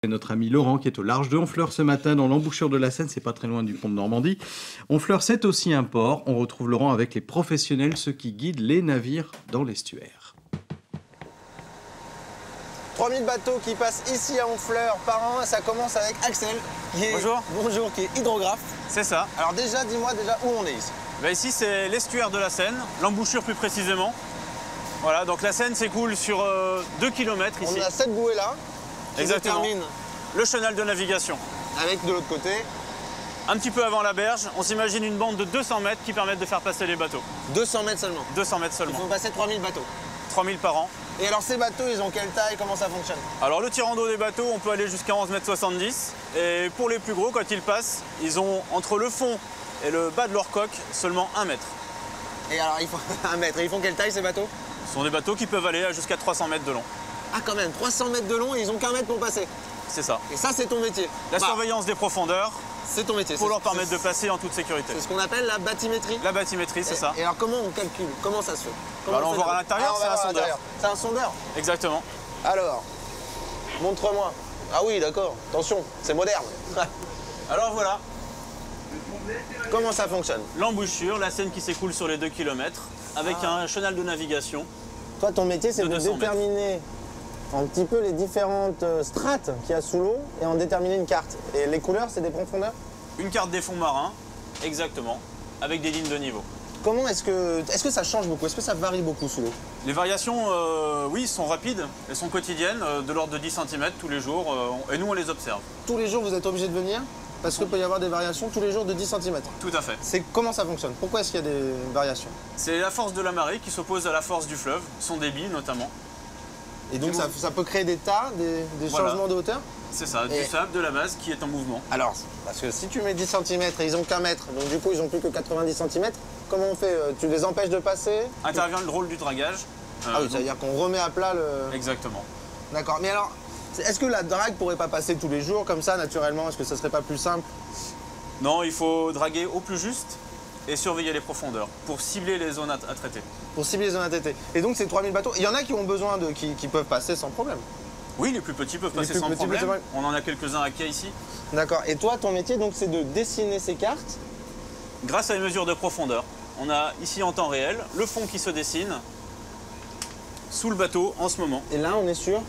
Notre ami Laurent qui est au large de Honfleur ce matin dans l'embouchure de la Seine, c'est pas très loin du pont de Normandie. Honfleur, c'est aussi un port. On retrouve Laurent avec les professionnels, ceux qui guident les navires dans l'estuaire. 3000 bateaux qui passent ici à Honfleur par an. Ça commence avec Axel, Bonjour. Qui est hydrographe. C'est ça. Alors dis-moi où on est ici. Ici, c'est l'estuaire de la Seine, l'embouchure plus précisément. Voilà, donc la Seine s'écoule sur 2 km ici. On a cette bouée là. Exactement. Termine le chenal de navigation. avec de l'autre côté. Un petit peu avant la berge, on s'imagine une bande de 200 mètres qui permettent de faire passer les bateaux. 200 mètres seulement. 200 mètres Il seulement. faut passer 3000 bateaux. 3000 par an. Et alors ces bateaux, ils ont quelle taille? Comment ça fonctionne? Alors le tirant d'eau des bateaux, on peut aller jusqu'à 11 mètres 70. Et pour les plus gros, quand ils passent, ils ont entre le fond et le bas de leur coque seulement 1 mètre. Et alors il faut 1 mètre. Et ils font quelle taille ces bateaux? Ce sont des bateaux qui peuvent aller à jusqu'à 300 mètres de long. Ah quand même, 300 mètres de long et ils ont qu'1 mètre pour passer. C'est ça. Et ça c'est ton métier. La surveillance des profondeurs C'est ton métier. pour leur permettre de passer en toute sécurité. C'est ce qu'on appelle la bathymétrie. La bathymétrie, c'est ça. Et alors comment on calcule? Comment ça se fait? Alors, on va voir à l'intérieur, c'est un sondeur. C'est un sondeur? Exactement. Alors, montre-moi. Ah oui, d'accord. Attention, c'est moderne. Alors voilà, Comment ça fonctionne? l'embouchure, la Seine qui s'écoule sur les 2 km avec un chenal de navigation. Toi, ton métier, c'est De de 200 mètres. déterminer un petit peu les différentes strates qu'il y a sous l'eau et en déterminer une carte. Et les couleurs, c'est des profondeurs? Une carte des fonds marins, exactement, avec des lignes de niveau. Comment est-ce que ça change beaucoup? Est-ce que ça varie beaucoup sous l'eau? Les variations, oui, sont rapides, elles sont quotidiennes, de l'ordre de 10 cm tous les jours, et nous on les observe. Tous les jours, vous êtes obligé de venir? Parce qu'il peut y avoir des variations tous les jours de 10 cm. Tout à fait. Comment ça fonctionne? Pourquoi est-ce qu'il y a des variations? C'est la force de la marée qui s'oppose à la force du fleuve, son débit notamment. Et donc ça peut créer des tas, des Voilà. changements de hauteur? C'est ça, Et- du sable, de la masse qui est en mouvement. Alors, parce que si tu mets 10 cm et ils ont qu'1 mètre, donc du coup ils ont plus que 90 cm, comment on fait? Tu les empêches de passer? Intervient le rôle du dragage. Ah oui, c'est-à-dire qu'on remet à plat le... Exactement. D'accord, mais alors, est-ce que la drague pourrait pas passer tous les jours comme ça, naturellement? Est-ce que ça serait pas plus simple? Non, il faut draguer au plus juste et surveiller les profondeurs pour cibler les zones à traiter. Pour cibler les zones ATT. Et donc ces 3000 bateaux, il y en a qui ont besoin qui peuvent passer sans problème. Oui, les plus petits peuvent passer plus sans petits problème. peuvent- On en a quelques-uns à quai ici. D'accord, et toi, ton métier, donc, c'est de dessiner ces cartes? Grâce à une mesure de profondeur, on a ici en temps réel le fond qui se dessine sous le bateau en ce moment. Et là, on est sûr?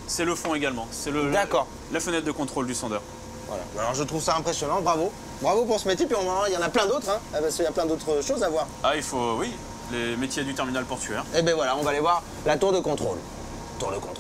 C'est le fond également. C'est D'accord. la fenêtre de contrôle du sondeur. Voilà. Alors je trouve ça impressionnant, bravo. Bravo pour ce métier, puis il y en a plein d'autres, hein, parce qu'il y a plein d'autres choses à voir. Ah, il faut, oui, les métiers du terminal portuaire. Et ben voilà, on va aller voir la tour de contrôle. Tour de contrôle.